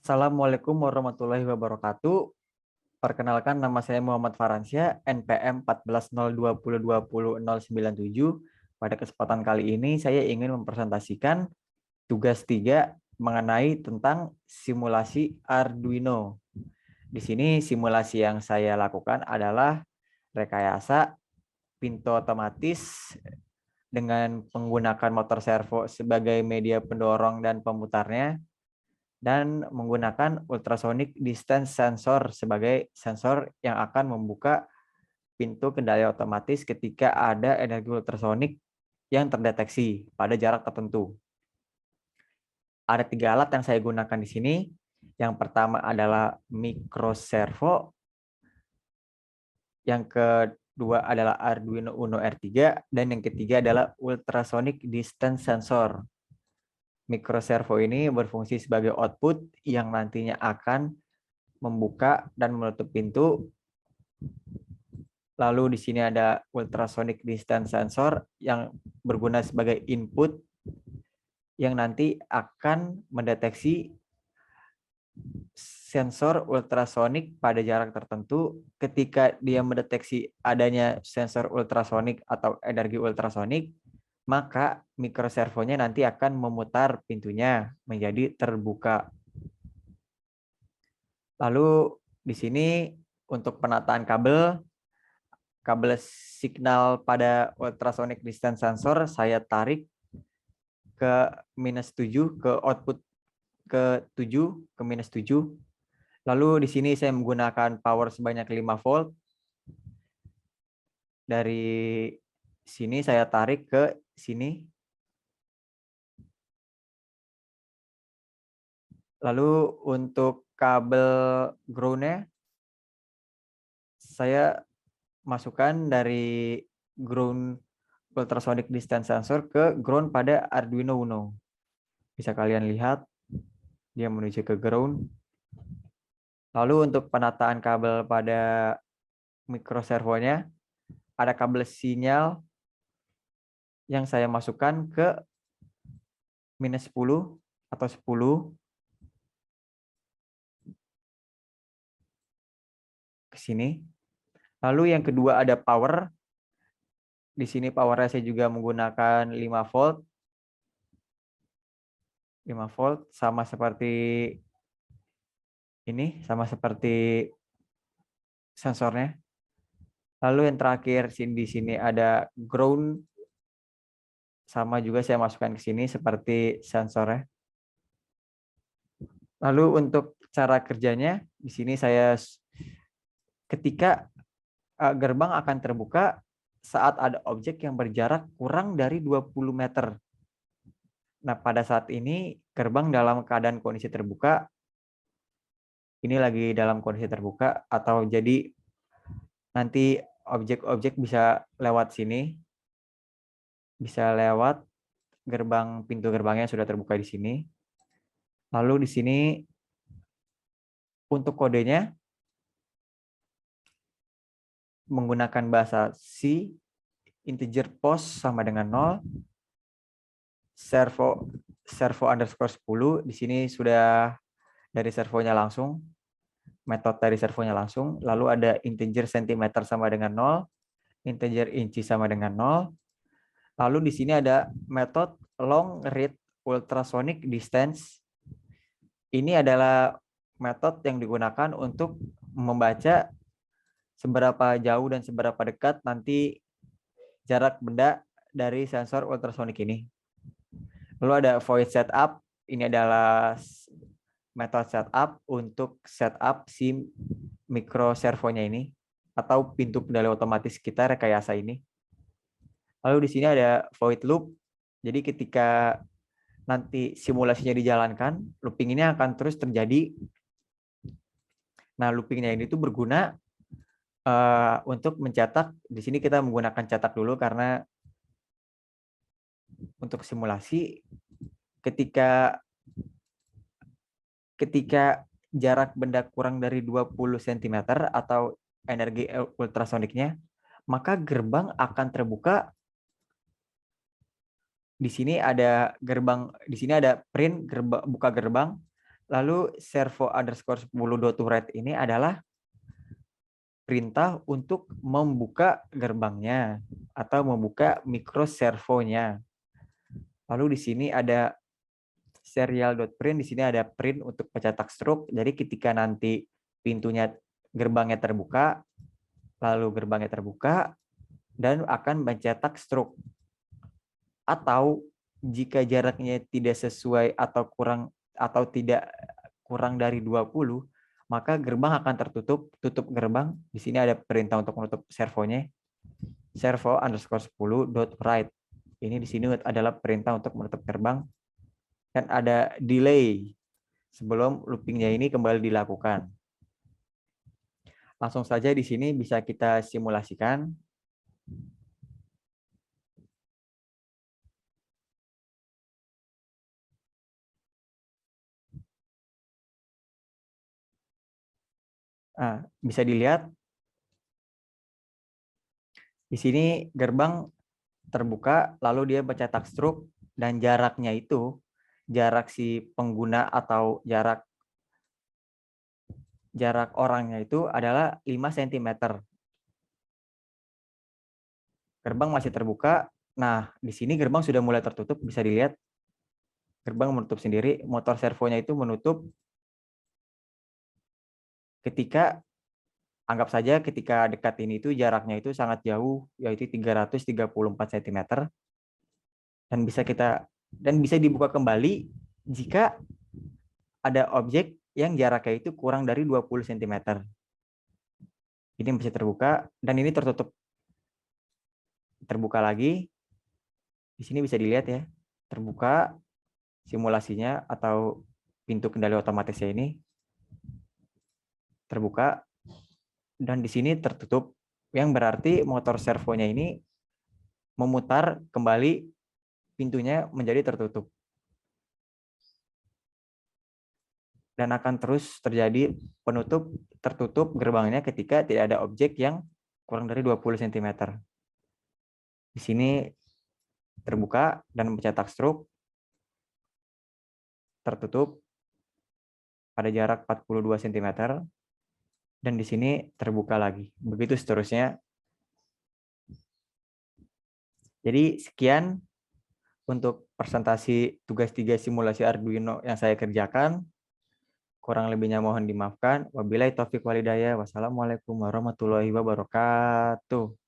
Assalamualaikum warahmatullahi wabarakatuh. Perkenalkan, nama saya Muhammad Faransyah, NPM 1402020097. Pada kesempatan kali ini saya ingin mempresentasikan tugas 3 mengenai tentang simulasi Arduino. Di sini simulasi yang saya lakukan adalah rekayasa pintu otomatis dengan menggunakan motor servo sebagai media pendorong dan pemutarnya, dan menggunakan ultrasonic distance sensor sebagai sensor yang akan membuka pintu kendali otomatis ketika ada energi ultrasonik yang terdeteksi pada jarak tertentu. Ada 3 alat yang saya gunakan di sini. Yang pertama adalah microservo, yang kedua adalah Arduino Uno R3, dan yang ketiga adalah ultrasonic distance sensor. Microservo ini berfungsi sebagai output yang nantinya akan membuka dan menutup pintu. Lalu di sini ada ultrasonic distance sensor yang berguna sebagai input yang nanti akan mendeteksi sensor ultrasonik pada jarak tertentu. Ketika dia mendeteksi adanya sensor ultrasonik atau energi ultrasonik, maka microservonya nanti akan memutar pintunya menjadi terbuka. Lalu di sini untuk penataan kabel signal pada ultrasonic distance sensor saya tarik ke -7 ke output ke 7 ke -7. Lalu di sini saya menggunakan power sebanyak 5 volt. Dari sini saya tarik ke sini. Lalu untuk kabel ground-nya saya masukkan dari ground ultrasonic distance sensor ke ground pada Arduino Uno. Bisa kalian lihat dia menuju ke ground. Lalu untuk penataan kabel pada microservonya, ada kabel sinyal yang saya masukkan ke -10 atau 10 ke sini. Lalu yang kedua ada power. Di sini powernya saya juga menggunakan 5 volt. 5 volt sama seperti ini, sama seperti sensornya. Lalu yang terakhir di sini ada ground, sama juga saya masukkan ke sini seperti sensornya. Lalu untuk cara kerjanya, di sini saya ketika gerbang akan terbuka saat ada objek yang berjarak kurang dari 20 meter. Nah, pada saat ini gerbang dalam keadaan kondisi terbuka. Ini lagi dalam kondisi terbuka, atau jadi nanti objek-objek bisa lewat sini. Bisa lewat gerbang, pintu gerbangnya sudah terbuka di sini. Lalu di sini untuk kodenya menggunakan bahasa C, integer post sama dengan 0, servo underscore 10. Di sini sudah dari servonya langsung, metode dari servonya langsung. Lalu ada integer centimeter sama dengan 0, integer inci sama dengan 0. Lalu di sini ada metode long read ultrasonic distance. Ini adalah metode yang digunakan untuk membaca seberapa jauh dan seberapa dekat nanti jarak benda dari sensor ultrasonik ini. Lalu ada void setup. Ini adalah metode setup untuk setup si microservonya ini atau pintu kendali otomatis kita rekayasa ini. Lalu di sini ada void loop. Jadi ketika nanti simulasinya dijalankan, looping ini akan terus terjadi. Nah, loopingnya ini tuh berguna untuk mencetak. Di sini kita menggunakan cetak dulu karena untuk simulasi ketika jarak benda kurang dari 20 cm atau energi ultrasoniknya, maka gerbang akan terbuka. Di sini ada gerbang, di sini ada print buka gerbang. Lalu servo underscore 10.write ini adalah perintah untuk membuka gerbangnya atau membuka microservonya. Lalu di sini ada serial.print, di sini ada print untuk pencetak struk. Jadi ketika nanti pintunya gerbangnya terbuka, lalu gerbangnya terbuka dan akan mencetak struk. Atau jika jaraknya tidak sesuai atau tidak kurang dari 20, maka gerbang akan tertutup. Tutup gerbang. Di sini ada perintah untuk menutup servonya. Servo underscore 10.write. Ini di sini adalah perintah untuk menutup gerbang. Dan ada delay sebelum loopingnya ini kembali dilakukan. Langsung saja di sini bisa kita simulasikan. Nah, bisa dilihat di sini gerbang terbuka, lalu dia mencetak struk, dan jaraknya itu, jarak si pengguna atau jarak orangnya itu adalah 5 cm. Gerbang masih terbuka. Nah, di sini gerbang sudah mulai tertutup, bisa dilihat. Gerbang menutup sendiri, motor servonya itu menutup ketika, anggap saja ketika dekat ini itu jaraknya itu sangat jauh, yaitu 334 cm. Dan bisa dibuka kembali jika ada objek yang jaraknya itu kurang dari 20 cm. Ini bisa terbuka dan ini tertutup. Terbuka lagi. Di sini bisa dilihat ya. Terbuka simulasinya atau pintu kendali otomatisnya ini terbuka dan di sini tertutup, yang berarti motor servonya ini memutar kembali pintunya menjadi tertutup. Dan akan terus terjadi penutup tertutup gerbangnya ketika tidak ada objek yang kurang dari 20 cm. Di sini terbuka dan mencetak struk, tertutup pada jarak 42 cm, dan di sini terbuka lagi. Begitu seterusnya. Jadi sekian untuk presentasi tugas 3 simulasi Arduino yang saya kerjakan. Kurang lebihnya mohon dimaafkan. Wabillahi taufik walhidayah. Wassalamualaikum warahmatullahi wabarakatuh.